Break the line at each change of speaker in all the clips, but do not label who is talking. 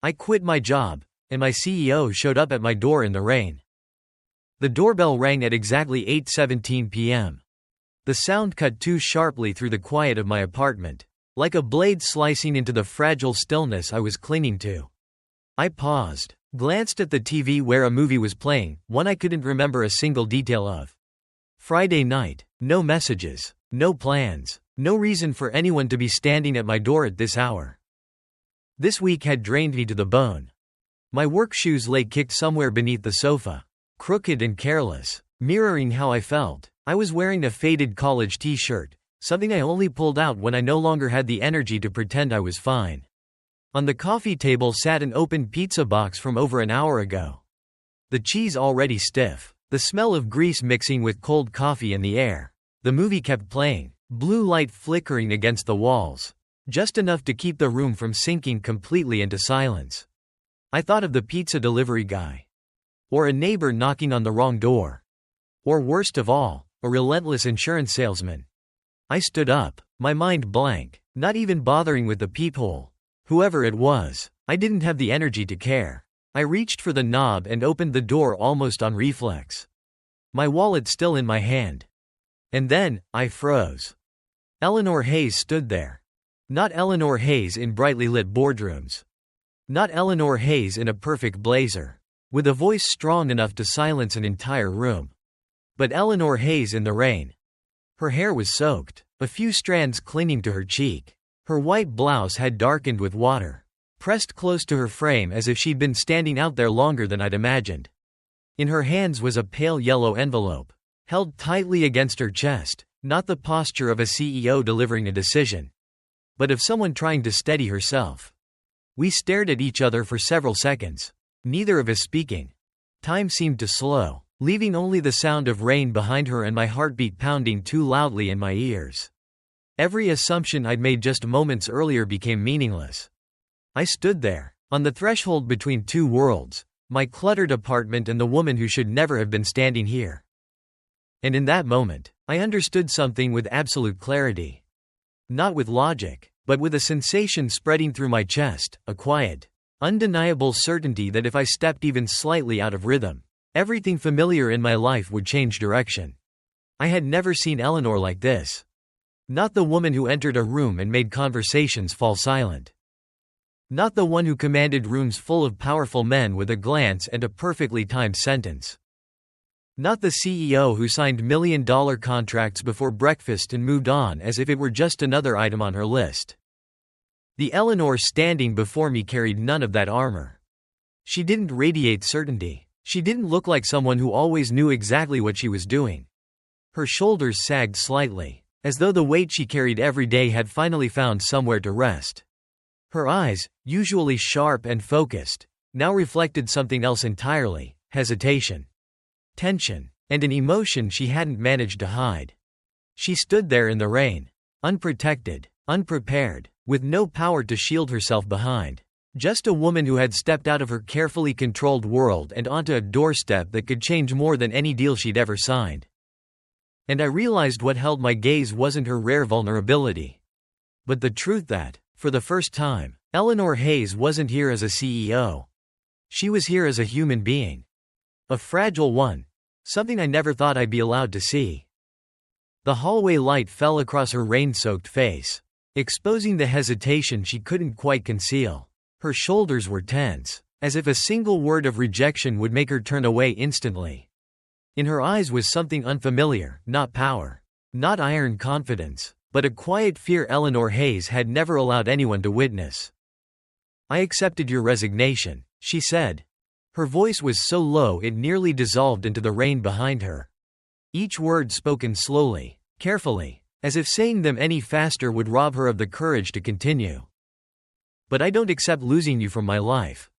I quit my job, and my CEO showed up at my door in the rain. The doorbell rang at exactly 8:17 p.m. The sound cut too sharply through the quiet of my apartment, like a blade slicing into the fragile stillness I was clinging to. I paused, glanced at the TV where a movie was playing, one I couldn't remember a single detail of. Friday night, no messages, no plans, no reason for anyone to be standing at my door at this hour. This week had drained me to the bone. My work shoes lay kicked somewhere beneath the sofa, crooked and careless, mirroring how I felt. I was wearing a faded college t-shirt, something I only pulled out when I no longer had the energy to pretend I was fine. On the coffee table sat an open pizza box from over an hour ago. The cheese already stiff, the smell of grease mixing with cold coffee in the air. The movie kept playing, blue light flickering against the walls, just enough to keep the room from sinking completely into silence. I thought of the pizza delivery guy. Or a neighbor knocking on the wrong door. Or worst of all, a relentless insurance salesman. I stood up, my mind blank, not even bothering with the peephole. Whoever it was, I didn't have the energy to care. I reached for the knob and opened the door almost on reflex. My wallet still in my hand. And then, I froze. Eleanor Hayes stood there. Not Eleanor Hayes in brightly lit boardrooms. Not Eleanor Hayes in a perfect blazer, with a voice strong enough to silence an entire room. But Eleanor Hayes in the rain. Her hair was soaked, a few strands clinging to her cheek. Her white blouse had darkened with water, pressed close to her frame as if she'd been standing out there longer than I'd imagined. In her hands was a pale yellow envelope, held tightly against her chest, not the posture of a CEO delivering a decision, but of someone trying to steady herself. We stared at each other for several seconds, neither of us speaking. Time seemed to slow, leaving only the sound of rain behind her and my heartbeat pounding too loudly in my ears. Every assumption I'd made just moments earlier became meaningless. I stood there, on the threshold between two worlds, my cluttered apartment and the woman who should never have been standing here. And in that moment, I understood something with absolute clarity. Not with logic, but with a sensation spreading through my chest, a quiet, undeniable certainty that if I stepped even slightly out of rhythm, everything familiar in my life would change direction. I had never seen Eleanor like this. Not the woman who entered a room and made conversations fall silent. Not the one who commanded rooms full of powerful men with a glance and a perfectly timed sentence. Not the CEO who signed million-dollar contracts before breakfast and moved on as if it were just another item on her list. The Eleanor standing before me carried none of that armor. She didn't radiate certainty. She didn't look like someone who always knew exactly what she was doing. Her shoulders sagged slightly, as though the weight she carried every day had finally found somewhere to rest. Her eyes, usually sharp and focused, now reflected something else entirely: hesitation, tension, and an emotion she hadn't managed to hide. She stood there in the rain, unprotected, unprepared, with no power to shield herself behind. Just a woman who had stepped out of her carefully controlled world and onto a doorstep that could change more than any deal she'd ever signed. And I realized what held my gaze wasn't her rare vulnerability, but the truth that, for the first time, Eleanor Hayes wasn't here as a CEO. She was here as a human being. A fragile one. Something I never thought I'd be allowed to see. The hallway light fell across her rain-soaked face, exposing the hesitation she couldn't quite conceal. Her shoulders were tense, as if a single word of rejection would make her turn away instantly. In her eyes was something unfamiliar, not power, not iron confidence, but a quiet fear Eleanor Hayes had never allowed anyone to witness. "I accepted your resignation," she said. Her voice was so low it nearly dissolved into the rain behind her. Each word spoken slowly, carefully, as if saying them any faster would rob her of the courage to continue. "But I don't accept losing you from my life."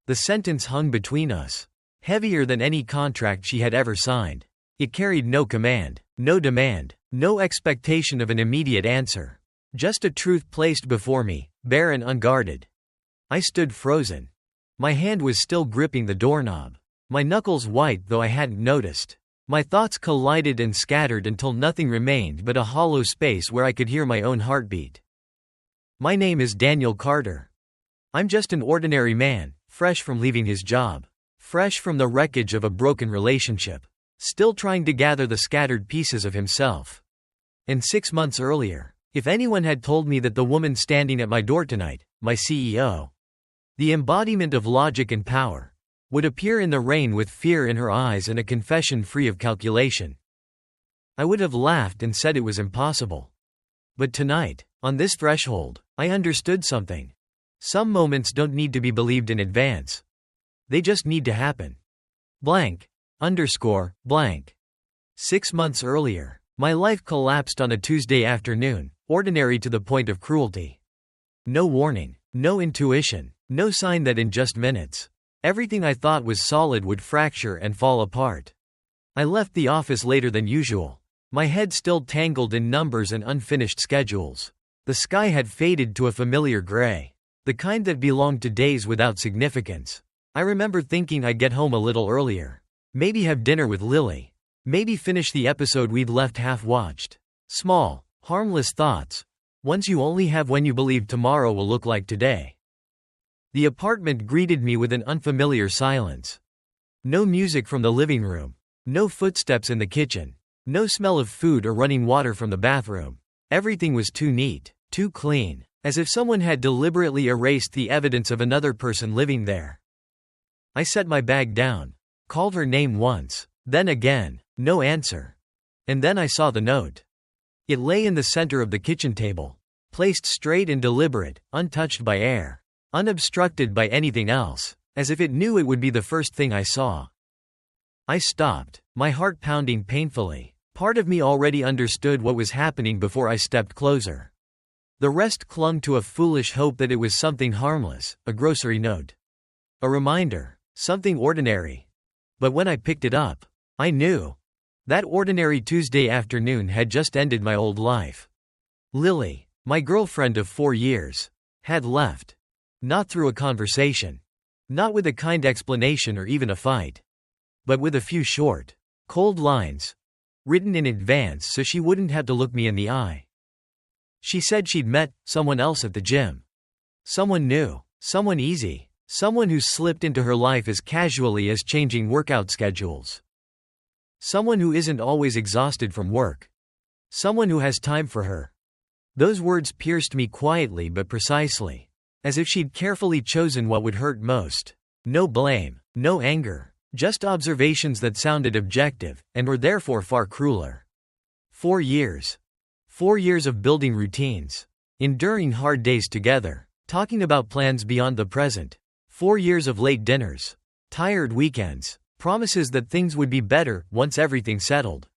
The sentence hung between us, heavier than any contract she had ever signed. It carried no command, no demand, no expectation of an immediate answer. Just a truth placed before me, bare and unguarded. I stood frozen. My hand was still gripping the doorknob, my knuckles white though I hadn't noticed. My thoughts collided and scattered until nothing remained but a hollow space where I could hear my own heartbeat. "My name is Daniel Carter." I'm just an ordinary man, fresh from leaving his job. Fresh from the wreckage of a broken relationship. Still trying to gather the scattered pieces of himself. And 6 months earlier, if anyone had told me that the woman standing at my door tonight, my CEO, the embodiment of logic and power, would appear in the rain with fear in her eyes and a confession free of calculation, I would have laughed and said it was impossible. But tonight, on this threshold, I understood something. Some moments don't need to be believed in advance. They just need to happen. Blank. Underscore, blank. 6 months earlier, my life collapsed on a Tuesday afternoon, ordinary to the point of cruelty. No warning, no intuition, no sign that in just minutes, everything I thought was solid would fracture and fall apart. I left the office later than usual, my head still tangled in numbers and unfinished schedules. The sky had faded to a familiar gray, the kind that belonged to days without significance. I remember thinking I'd get home a little earlier. Maybe have dinner with Lily. Maybe finish the episode we'd left half-watched. Small, harmless thoughts. Ones you only have when you believe tomorrow will look like today. The apartment greeted me with an unfamiliar silence. No music from the living room. No footsteps in the kitchen. No smell of food or running water from the bathroom. Everything was too neat, too clean, as if someone had deliberately erased the evidence of another person living there. I set my bag down, called her name once, then again, no answer. And then I saw the note. It lay in the center of the kitchen table, placed straight and deliberate, untouched by air, unobstructed by anything else, as if it knew it would be the first thing I saw. I stopped, my heart pounding painfully. Part of me already understood what was happening before I stepped closer. The rest clung to a foolish hope that it was something harmless, a grocery note. A reminder, something ordinary. But when I picked it up, I knew. That ordinary Tuesday afternoon had just ended my old life. Lily, my girlfriend of 4 years, had left. Not through a conversation. Not with a kind explanation or even a fight. But with a few short, cold lines, written in advance so she wouldn't have to look me in the eye. She said she'd met someone else at the gym. Someone new, someone easy, someone who slipped into her life as casually as changing workout schedules. Someone who isn't always exhausted from work. Someone who has time for her. Those words pierced me quietly but precisely, as if she'd carefully chosen what would hurt most. No blame, no anger. Just observations that sounded objective, and were therefore far crueler. 4 years. 4 years of building routines. Enduring hard days together. Talking about plans beyond the present. 4 years of late dinners. Tired weekends. Promises that things would be better once everything settled.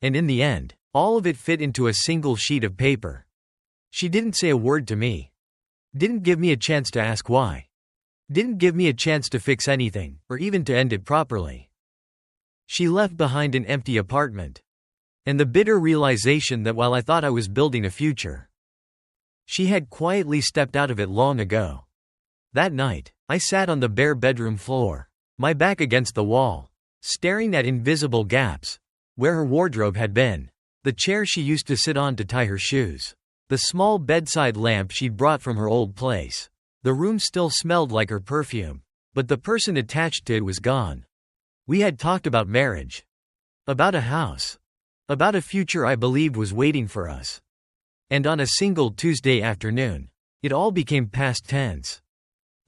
And in the end, all of it fit into a single sheet of paper. She didn't say a word to me. Didn't give me a chance to ask why. Didn't give me a chance to fix anything, or even to end it properly. She left behind an empty apartment. And the bitter realization that while I thought I was building a future, she had quietly stepped out of it long ago. That night, I sat on the bare bedroom floor, my back against the wall, staring at invisible gaps, where her wardrobe had been, the chair she used to sit on to tie her shoes, the small bedside lamp she'd brought from her old place. The room still smelled like her perfume, but the person attached to it was gone. We had talked about marriage. About a house. About a future I believed was waiting for us. And on a single Tuesday afternoon, it all became past tense.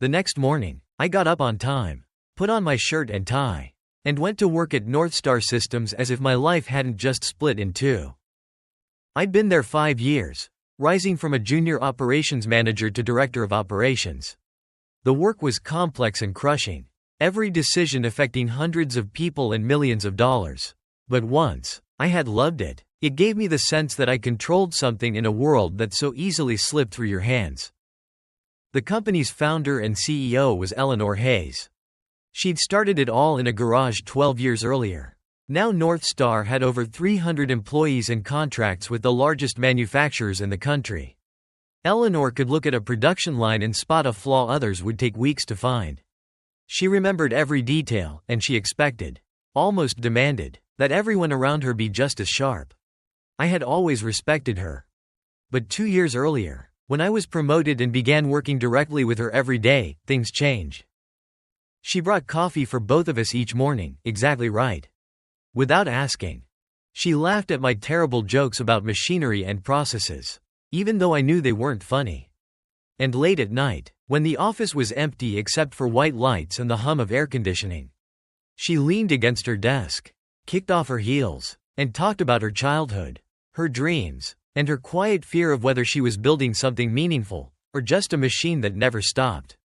The next morning, I got up on time, put on my shirt and tie, and went to work at North Star Systems as if my life hadn't just split in two. I'd been there 5 years. Rising from a junior operations manager to director of operations. The work was complex and crushing, every decision affecting hundreds of people and millions of dollars. But once I had loved it, it gave me the sense that I controlled something in a world that so easily slipped through your hands. The company's founder and CEO was Eleanor Hayes. She'd started it all in a garage 12 years earlier. Now North Star had over 300 employees and contracts with the largest manufacturers in the country. Eleanor could look at a production line and spot a flaw others would take weeks to find. She remembered every detail, and she expected, almost demanded, that everyone around her be just as sharp. I had always respected her. But 2 years earlier, When I was promoted and began working directly with her every day, things changed. She brought coffee for both of us each morning, exactly right. Without asking. She laughed at my terrible jokes about machinery and processes, even though I knew they weren't funny. And late at night, when the office was empty except for white lights and the hum of air conditioning, she leaned against her desk, kicked off her heels, and talked about her childhood, her dreams, and her quiet fear of whether she was building something meaningful, or just a machine that never stopped.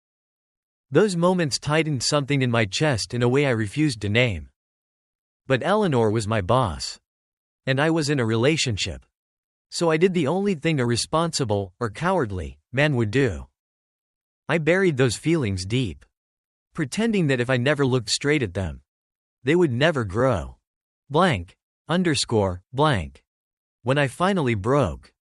Those moments tightened something in my chest in a way I refused to name. But Eleanor was my boss. And I was in a relationship. So I did the only thing a responsible, or cowardly, man would do. I buried those feelings deep, pretending that if I never looked straight at them, they would never grow. Blank. Underscore, blank. When I finally broke,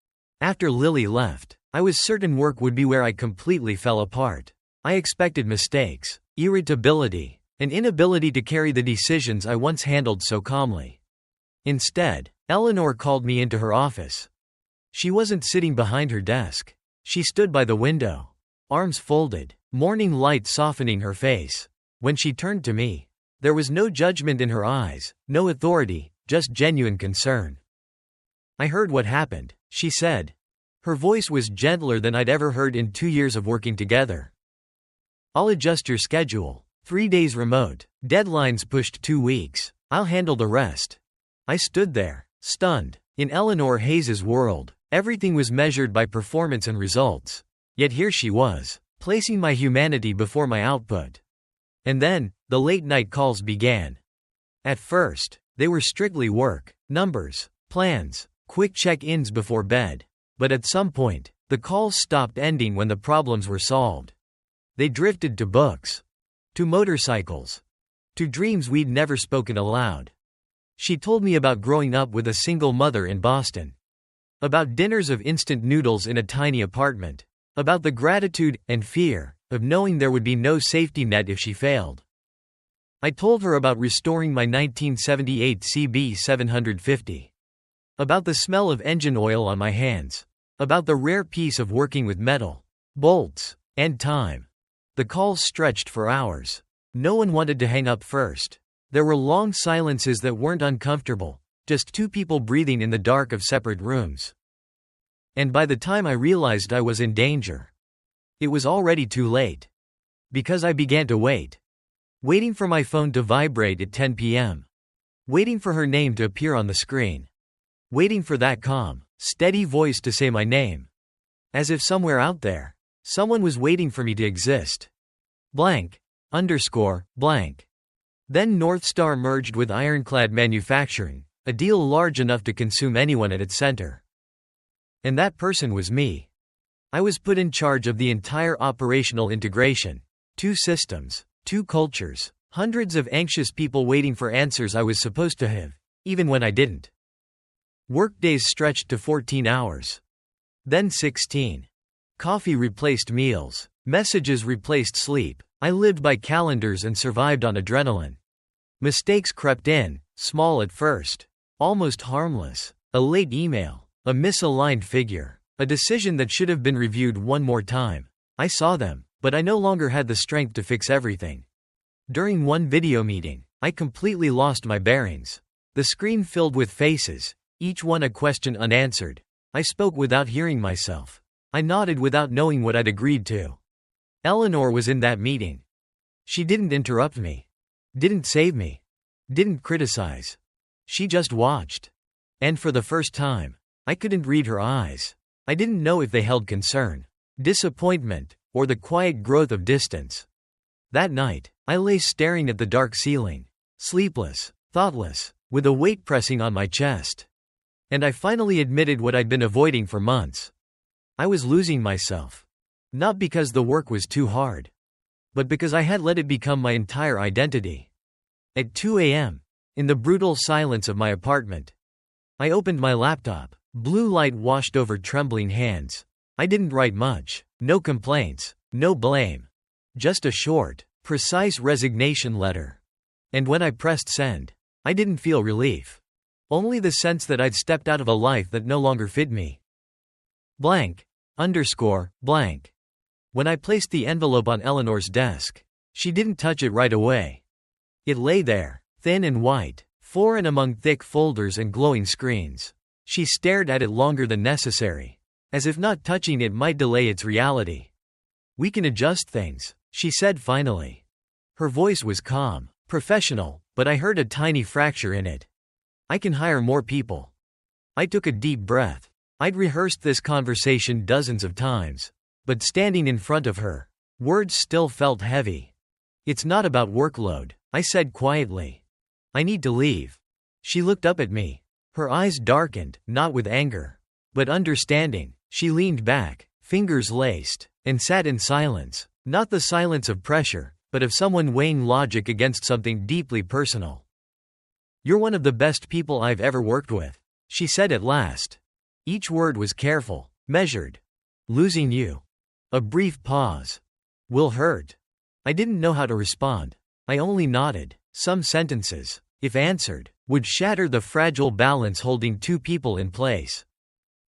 after Lily left, I was certain work would be where I completely fell apart. I expected mistakes, irritability, an inability to carry the decisions I once handled so calmly. Instead, Eleanor called me into her office. She wasn't sitting behind her desk. She stood by the window, arms folded, morning light softening her face. When she turned to me, there was no judgment in her eyes, no authority, just genuine concern. "I heard what happened," she said. Her voice was gentler than I'd ever heard in 2 years of working together. "I'll adjust your schedule. 3 days remote. Deadlines pushed 2 weeks. I'll handle the rest." I stood there, stunned. In Eleanor Hayes's world, everything was measured by performance and results. Yet here she was, placing my humanity before my output. And then, the late-night calls began. At first, they were strictly work, numbers, plans, quick check-ins before bed. But at some point, the calls stopped ending when the problems were solved. They drifted to books, to motorcycles, to dreams we'd never spoken aloud. She told me about growing up with a single mother in Boston, about dinners of instant noodles in a tiny apartment, about the gratitude and fear of knowing there would be no safety net if she failed. I told her about restoring my 1978 CB 750, about the smell of engine oil on my hands, about the rare peace of working with metal, bolts, and time. The calls stretched for hours. No one wanted to hang up first. There were long silences that weren't uncomfortable, just two people breathing in the dark of separate rooms. And by the time I realized I was in danger, it was already too late. Because I began to wait. Waiting for my phone to vibrate at 10 p.m. Waiting for her name to appear on the screen. Waiting for that calm, steady voice to say my name. As if somewhere out there, someone was waiting for me to exist. Blank. Underscore, blank. Then Northstar merged with Ironclad Manufacturing, a deal large enough to consume anyone at its center. And that person was me. I was put in charge of the entire operational integration. 2 systems, 2 cultures, hundreds of anxious people waiting for answers I was supposed to have, even when I didn't. Workdays stretched to 14 hours. Then 16. Coffee replaced meals. Messages replaced sleep. I lived by calendars and survived on adrenaline. Mistakes crept in, small at first, almost harmless. A late email, a misaligned figure, a decision that should have been reviewed one more time. I saw them, but I no longer had the strength to fix everything. During one video meeting, I completely lost my bearings. The screen filled with faces, each one a question unanswered. I spoke without hearing myself. I nodded without knowing what I'd agreed to. Eleanor was in that meeting. She didn't interrupt me. Didn't save me. Didn't criticize. She just watched. And for the first time, I couldn't read her eyes. I didn't know if they held concern, disappointment, or the quiet growth of distance. That night, I lay staring at the dark ceiling, sleepless, thoughtless, with a weight pressing on my chest. And I finally admitted what I'd been avoiding for months. I was losing myself. Not because the work was too hard, but because I had let it become my entire identity. At 2 a.m., in the brutal silence of my apartment, I opened my laptop. Blue light washed over trembling hands. I didn't write much. No complaints. No blame. Just a short, precise resignation letter. And when I pressed send, I didn't feel relief. Only the sense that I'd stepped out of a life that no longer fit me. Blank. blank. When I placed the envelope on Eleanor's desk, she didn't touch it right away. It lay there, thin and white, foreign among thick folders and glowing screens. She stared at it longer than necessary, as if not touching it might delay its reality. "We can adjust things," she said finally. Her voice was calm, professional, but I heard a tiny fracture in it. "I can hire more people." I took a deep breath. I'd rehearsed this conversation dozens of times, but standing in front of her, words still felt heavy. "It's not about workload," I said quietly. "I need to leave." She looked up at me. Her eyes darkened, not with anger, but understanding. She leaned back, fingers laced, and sat in silence, not the silence of pressure, but of someone weighing logic against something deeply personal. "You're one of the best people I've ever worked with," she said at last. Each word was careful, measured. "Losing you." A brief pause. "Will hurt." I didn't know how to respond. I only nodded. Some sentences, if answered, would shatter the fragile balance holding two people in place.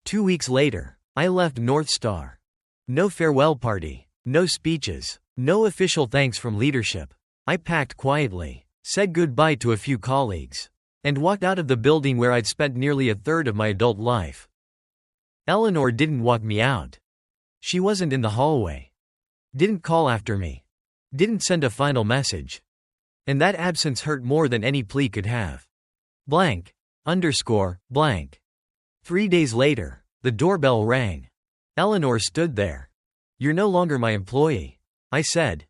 2 weeks later, I left North Star. No farewell party, no speeches, no official thanks from leadership. I packed quietly, said goodbye to a few colleagues, and walked out of the building where I'd spent nearly a third of my adult life. Eleanor didn't walk me out. She wasn't in the hallway. Didn't call after me. Didn't send a final message. And that absence hurt more than any plea could have. Blank. 3 days later, the doorbell rang. Eleanor stood there. "You're no longer my employee," I said.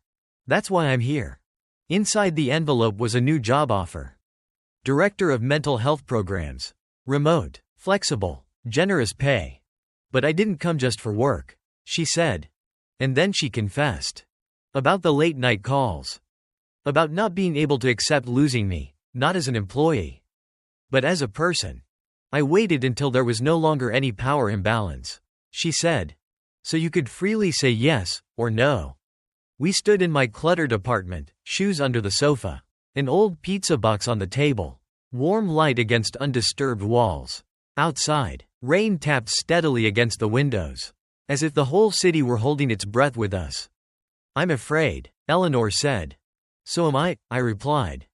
"That's why I'm here." Inside the envelope was a new job offer. Director of Mental Health Programs. Remote, flexible, generous pay. "But I didn't come just for work," she said. And then she confessed. About the late-night calls. About not being able to accept losing me, not as an employee, but as a person. "I waited until there was no longer any power imbalance," she said. "So you could freely say yes, or no." We stood in my cluttered apartment, shoes under the sofa, an old pizza box on the table, warm light against undisturbed walls. Outside, rain tapped steadily against the windows, as if the whole city were holding its breath with us. "I'm afraid," Eleanor said. "So am I," I replied.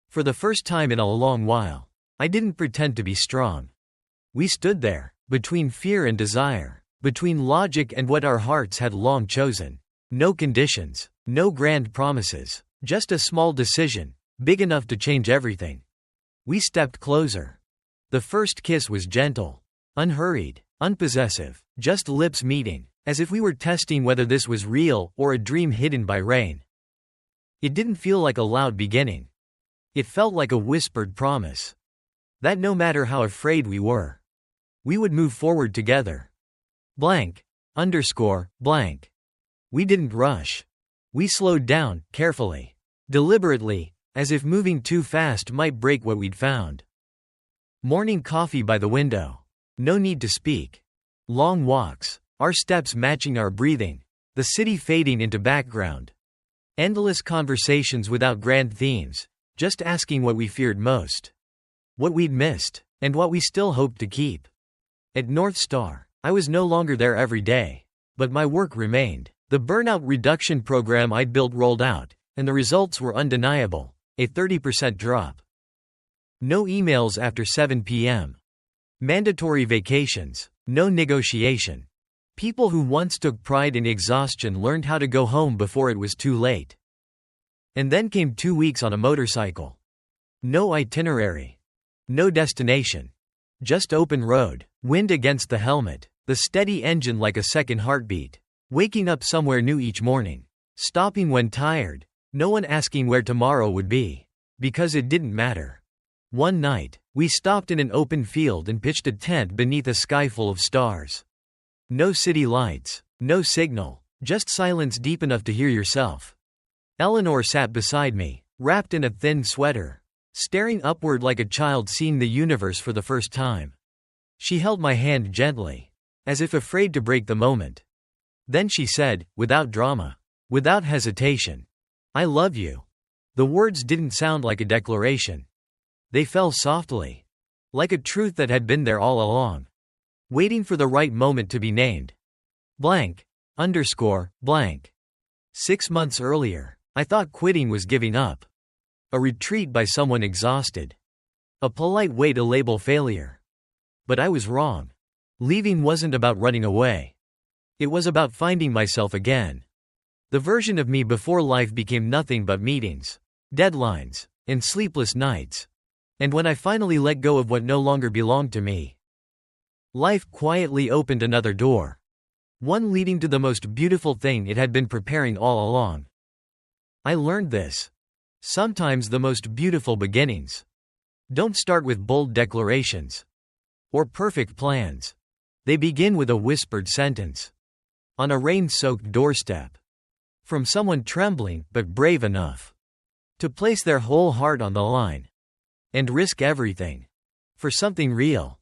For the first time in a long while, I didn't pretend to be strong. We stood there, between fear and desire, between logic and what our hearts had long chosen. No conditions, no grand promises, just a small decision, big enough to change everything. We stepped closer. The first kiss was gentle, unhurried, unpossessive, just lips meeting, as if we were testing whether this was real or a dream hidden by rain. It didn't feel like a loud beginning. It felt like a whispered promise. That no matter how afraid we were, we would move forward together. Blank. We didn't rush. We slowed down, carefully, deliberately, as if moving too fast might break what we'd found. Morning coffee by the window. No need to speak. Long walks, our steps matching our breathing, the city fading into background. Endless conversations without grand themes, just asking what we feared most, what we'd missed, and what we still hoped to keep. At North Star, I was no longer there every day, but my work remained. The burnout reduction program I'd built rolled out, and the results were undeniable, a 30% drop. No emails after 7 p.m. Mandatory vacations, no negotiation. People who once took pride in exhaustion learned how to go home before it was too late. And then came 2 weeks on a motorcycle. No itinerary. No destination. Just open road, wind against the helmet, the steady engine like a second heartbeat. Waking up somewhere new each morning. Stopping when tired. No one asking where tomorrow would be. Because it didn't matter. One night, we stopped in an open field and pitched a tent beneath a sky full of stars. No city lights, no signal, just silence deep enough to hear yourself. Eleanor sat beside me, wrapped in a thin sweater, staring upward like a child seeing the universe for the first time. She held my hand gently, as if afraid to break the moment. Then she said, without drama, without hesitation, "I love you." The words didn't sound like a declaration. They fell softly, like a truth that had been there all along, waiting for the right moment to be named. blank, underscore, blank. 6 months earlier, I thought quitting was giving up. A retreat by someone exhausted. A polite way to label failure. But I was wrong. Leaving wasn't about running away. It was about finding myself again. The version of me before life became nothing but meetings, deadlines, and sleepless nights. And when I finally let go of what no longer belonged to me, life quietly opened another door. One leading to the most beautiful thing it had been preparing all along. I learned this. Sometimes the most beautiful beginnings don't start with bold declarations or perfect plans. They begin with a whispered sentence on a rain-soaked doorstep from someone trembling but brave enough to place their whole heart on the line and risk everything for something real.